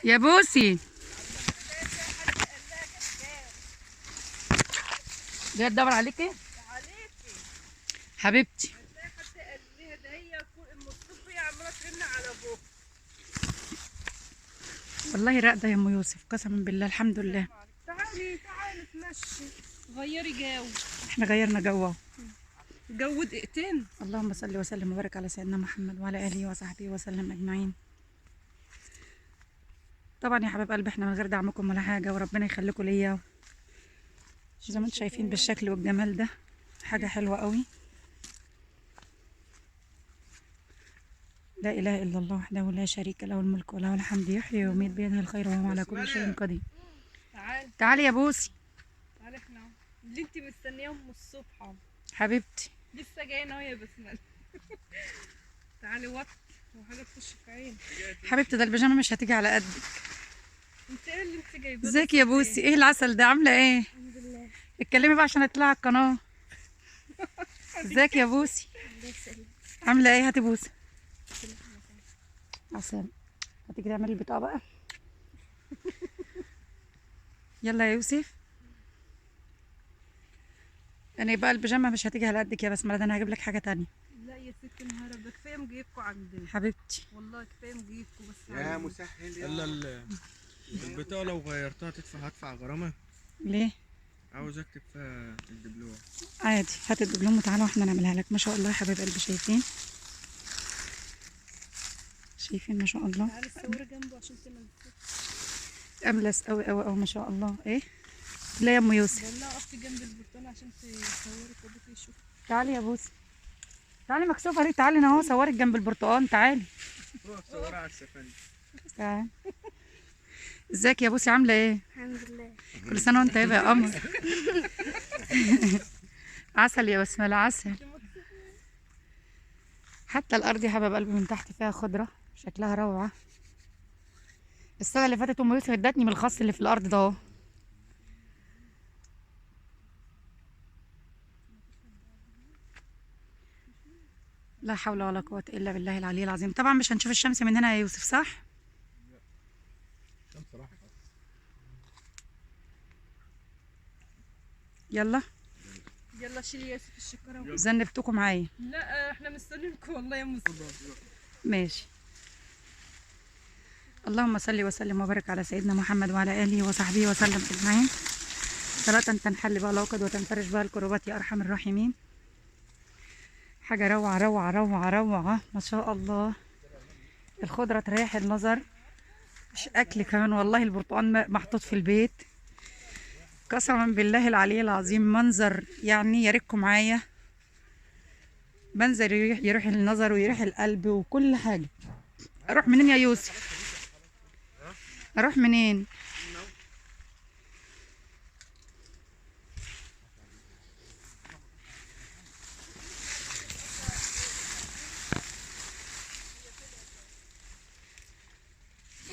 يا بوسي جاي تدور عليكي حبيبتي. والله راقده يا ام يوسف قسما بالله الحمد لله. تعالي نتمشي غيري جو. احنا غيرنا جو اهو. جو دقيقتين. اللهم صل وسلم وبارك على سيدنا محمد وعلى اله وصحبه وسلم اجمعين. طبعا يا حبايب قلبي احنا من غير دعمكم ولا حاجه، وربنا يخليكم ليا زي ما انتم شايفين بالشكل والجمال ده، حاجه حلوه قوي. لا اله الا الله وحده لا شريك له الملك وله الحمد يحيي ويميت بيده الخير وهو على كل شيء قدير. تعالي يا بوسي. تعالي احنا اللي انت مستنياهم من الصبح حبيبتي لسه جايين اهو يا بسمله. تعالي وقت وحاجه تخش في عيني. حبيبتي ده البيجامه مش هتيجي على قدك. انت ايه اللي انت جايباه؟ ازيك يا بوسي؟ ايه العسل ده؟ عامله ايه؟ الحمد لله. اتكلمي بقى عشان اطلع على القناه. ازيك يا بوسي؟ عامله ايه؟ هاتي بوسي عسل. هتيجي تعملي البطاقه بقى. يلا يا يوسف. انا بقى البيجامه مش هتيجي على قدك يا بسمله، ده انا هجيب لك حاجه تانية. لا يا ست النهار ده كفايه مجيبكم عندنا حبيبتي والله، كفايه مجيبكم بس يا مسهل الا البطاقة لو غيرتها هدفع غرامة. ليه؟ عاوز اكتب فيها الدبلوم. عادي هات الدبلوم وتعالى واحنا نعملها لك. ما شاء الله يا حبايب قلبي، شايفين ما شاء الله. تعالي تصوري جنبه عشان تنزلي. املس قوي قوي قوي ما شاء الله. ايه لا يا ام يوسف والله اقفي جنب البرتقال عشان تصوري وابوك يشوف. تعالي يا بوسي، تعالي مكسوفه ليه؟ تعالي انا اهو صورك جنب البرتقال. تعالي روح صورها على السفنج. تعالي. ازيك يا بوسي؟ عامله ايه؟ الحمد لله. كل سنه وانت طيبه يا قمر. عسل يا بسمله عسل. حتى الارض يا حبايب قلبي من تحت فيها خضره شكلها روعه. السنه اللي فاتت ام يوسف ادتني من الخس اللي في الارض ده اهو. لا حول ولا قوه الا بالله العلي العظيم. طبعا مش هنشوف الشمس من هنا يا يوسف صح؟ يلا يلا شيلي يا يوسف الشكاره. زنبتكم معايا. لا احنا مستنيينكم والله يا مصطفى. ماشي. اللهم صل وسلم وبارك على سيدنا محمد وعلى اله وصحبه وسلم اجمعين. صلاة تنحل بها العقد وتنفرج بها الكربات يا ارحم الراحمين. حاجة روعة روعة روعة روعة ما شاء الله. الخضرة تريح النظر، مش اكل كمان والله. البرتقال محطوط في البيت قسما بالله العلي العظيم. منظر يعني يا ريتكم معايا. منظر يروح النظر ويروح القلب وكل حاجة. اروح منين يا يوسف؟ اروح منين؟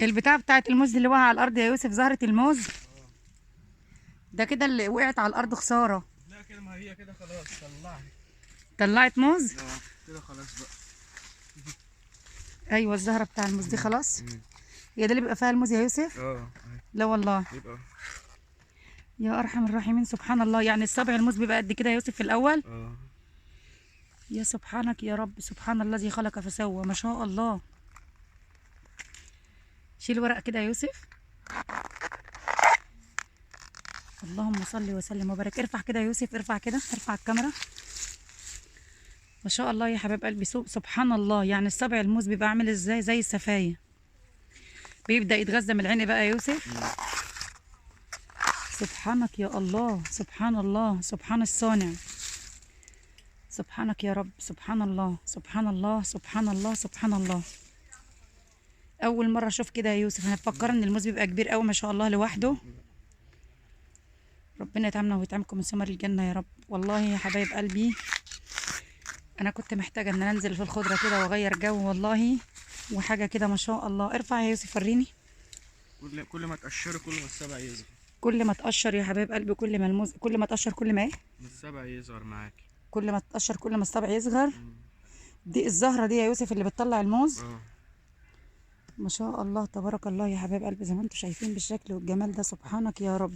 البتاع بتاعت الموز اللي وقع على الارض يا يوسف، زهرة الموز ده كده اللي وقعت على الارض خسارة. لا كده، ما هي كده خلاص طلعت. طلعت موز؟ كده خلاص بقى. ايوه الزهرة بتاع الموز دي خلاص. هي ده اللي بيبقى فيها الموز يا يوسف؟ لا والله. يبقى يا ارحم الراحمين سبحان الله. يعني الصابع الموز بيبقى قد كده يا يوسف في الاول؟ يا سبحانك يا رب. سبحان الذي خلق فسوى ما شاء الله. شيل ورق كده يا يوسف. اللهم صل وسلم وبارك. ارفع كده يا يوسف، ارفع كده، ارفع الكاميرا. ما شاء الله يا حبايب قلبي سبحان الله. يعني الصابع الموز بيبقى عامل ازاي؟ زي السفايه. بيبدأ يتغذى من العين بقى يا يوسف. سبحانك يا الله. سبحان الله. سبحان الصانع. سبحانك يا رب. سبحان الله. سبحان الله. سبحان الله. سبحان الله. اول مره اشوف كده يا يوسف. انا مفكره ان الموز بيبقى كبير قوي ما شاء الله لوحده. ربنا يطعمنا ويطعمكم من ثمر الجنه يا رب. والله يا حبايب قلبي انا كنت محتاجه ان انزل في الخضره كده واغير جو والله. وحاجه كده ما شاء الله. ارفع يا يوسف وريني. كل ما تقشري كل ما السبع يصغر. كل ما تقشر يا حبايب قلبي كل ما الموز، كل ما تقشر كل ما ايه؟ السبع يصغر معاكي. كل ما تقشر كل ما الصبع يصغر. دي الزهره دي يا يوسف اللي بتطلع الموز. ما شاء الله تبارك الله يا حبايب قلبي، زي ما انتم شايفين بالشكل والجمال ده، سبحانك يا رب.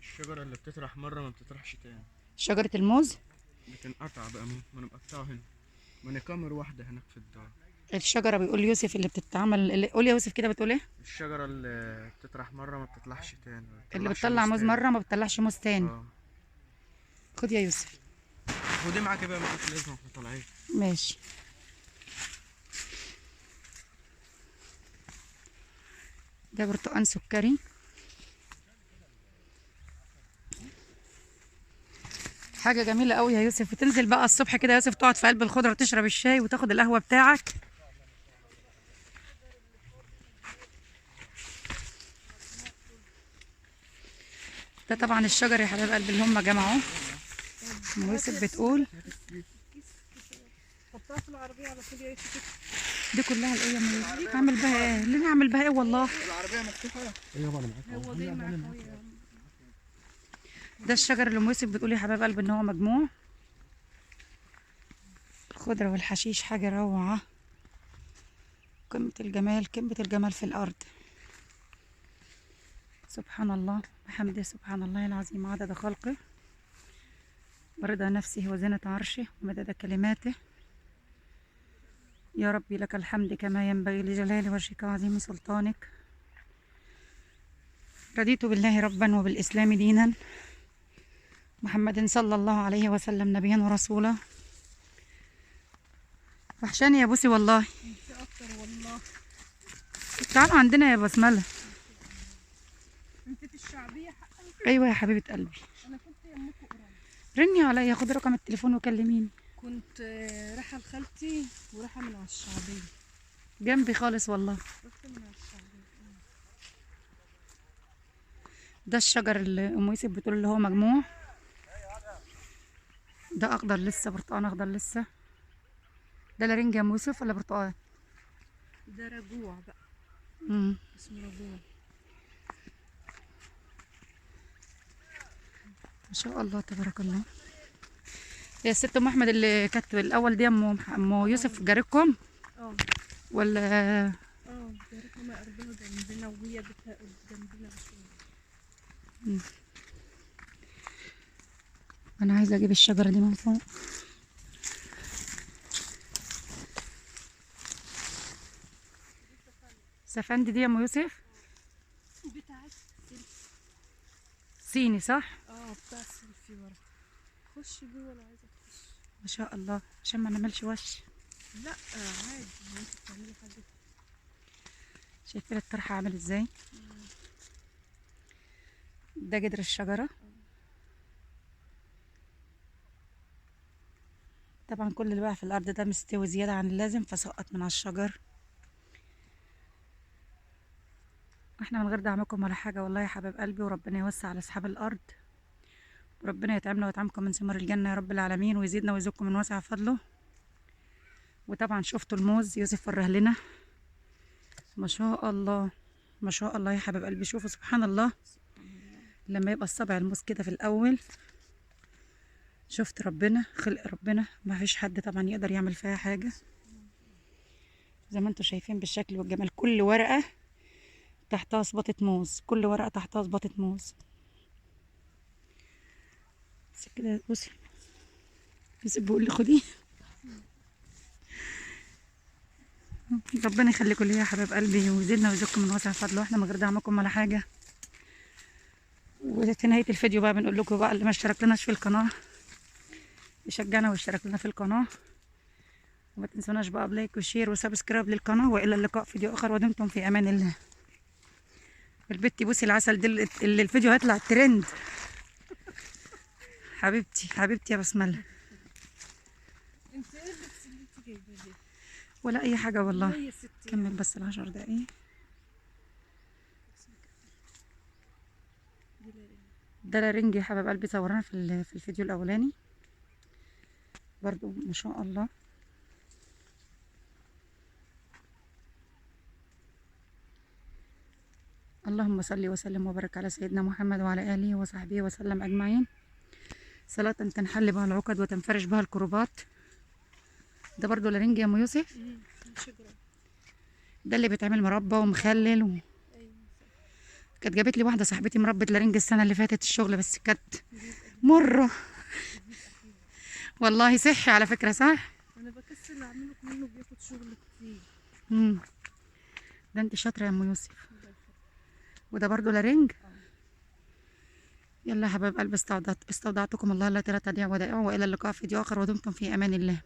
الشجرة اللي بتطرح مرة ما بتطرحش تاني. شجرة الموز. بتنقطع بقى ما انا مقطعها هنا. ما انا كامر واحدة هناك في الدار. الشجرة بيقول يوسف اللي بتتعمل قول يا يوسف كده، بتقول ايه؟ الشجرة اللي بتطرح مرة ما بتطلعش تاني، ما اللي بتطلعش بتطلع موز تاني. مرة ما بتطلعش موز تاني. اه. خد يا يوسف. ودي معاك بقى ملوش لازمة احنا طالعين. ماشي. ده برتقان سكري. حاجة جميلة قوي يا يوسف، وتنزل بقى الصبح كده يا يوسف، تقعد في قلب الخضرة تشرب الشاي وتاخد القهوة بتاعك. ده طبعا الشجر يا حبايب قلبي اللي هم جمعوه. ام يوسف بتقول حطها في العربية على طول يا يوسف. دي كلها الايه يا ام يوسف؟ اعمل بها ايه؟ اللي نعمل بها ايه والله. العربية مفتوحة. ايوه انا معاك. هو دي معاك أهو يا عم. ده الشجر اللي ام يوسف بتقول يا حبايب قلبي ان هو مجموع. الخضرة والحشيش حاجة روعة، قمة الجمال، قمة الجمال في الأرض. سبحان الله بحمده، سبحان الله العظيم عدد خلقه ورضا نفسه وزنة عرشه ومدد كلماته. يا ربي لك الحمد كما ينبغي لجلال وجهك وعظيم سلطانك. رضيت بالله ربا وبالإسلام دينا، محمد صلى الله عليه وسلم نبيا ورسولا. وحشاني يا بوسي والله. انت اكتر والله. تعالوا عندنا يا بسملة. انت في الشعبية حقا. أيوة يا حبيبة قلبي. انا كنت يمكم قريب. رني عليا، خد رقم التليفون وكلميني. كنت رايحة لخالتي ورايحة من على الشعبية. جنبي خالص والله. رحت من على الشعبية. ده الشجر اللي ام يوسف بتقول اللي هو مجموع. ده اخضر لسه، برتقان اخضر لسه. ده لارنج يا ام يوسف ولا برتقان؟ ده رجوع بقى. اسمه رجوع. ما شاء الله تبارك الله. هي الست ام احمد اللي كانت الاول دي ام يوسف جارتكم اه. ولا؟ اه جارتنا ما قربها جنبنا وهي بيتها جنبنا بشوية. انا عايزه اجيب الشجره دي من فوق. سفندي دي يا ام يوسف بتاعت صيني صح؟ بتاع السيلفي ورا. خش جوه لو عايزة تخش. ما شاء الله، عشان ما نعملش وش. لا عادي انت بتعملي حاجة. شايفين الطرح عامل ازاي؟ ده جدر الشجره. طبعا كل اللي بقى في الارض ده مستوي زياده عن اللازم فسقط من على الشجر. احنا من غير دعمكم ولا حاجه والله يا حبايب قلبي، وربنا يوسع على اصحاب الارض، وربنا يطعمنا ويطعمكم من ثمار الجنه يا رب العالمين، ويزيدنا ويزيدكم من واسع فضله. وطبعا شفتوا الموز يوسف وراه لنا. ما شاء الله ما شاء الله يا حبايب قلبي، شوفوا سبحان الله. لما يبقى الصبع الموز كده في الاول، شفت ربنا خلق ربنا، ما فيش حد طبعا يقدر يعمل فيها حاجه. زي ما انتم شايفين بالشكل والجمال، كل ورقه تحتها صباطة موز، كل ورقة تحتها صباطة موز. بس كده بصي، يوسف بيقول لي خدي. ربنا يخليكم ليا يا حبايب قلبي، ويزيدنا ويزيدكم من واسع فضله، واحنا من غير دعمكم ولا حاجة. وفي نهاية الفيديو بقى بنقول لكم بقى اللي ما اشتركلناش في القناة يشجعنا ويشترك لنا في القناة، وما تنسوناش بقى بلايك وشير وسبسكرايب للقناة. وإلى اللقاء في فيديو آخر، ودمتم في أمان الله. البت بوسي العسل دي اللي الفيديو هيطلع ترند. حبيبتي حبيبتي يا بسملة. انت ايه اللبس اللي انت جايباه ده؟ ولا أي حاجة والله. يا ستي كمل بس ال10 دقايق. ده لارنج يا حبايب قلبي، صورنا في الفيديو الأولاني برضو ما شاء الله. اللهم صل وسلم وبارك على سيدنا محمد وعلى آله وصحبه وسلم أجمعين، صلاة تنحل بها العقد وتنفرج بها الكروبات. ده برضو لارنج يا ام يوسف. شجرة. ده اللي بيتعمل مربى ومخلل ايوه كانت جابت لي واحده صاحبتي مربى لارنج السنه اللي فاتت الشغل، بس كانت مره. والله صحي على فكره، صح. انا بكسل اعمله منه، بياخد شغل كتير. امم ده انت شاطره يا ام يوسف. وده برضو لارنج. يلا يا حبايب قلبي، استودعتكم الله لا تضيع ودائعه، والى اللقاء في فيديو اخر، ودمتم في امان الله.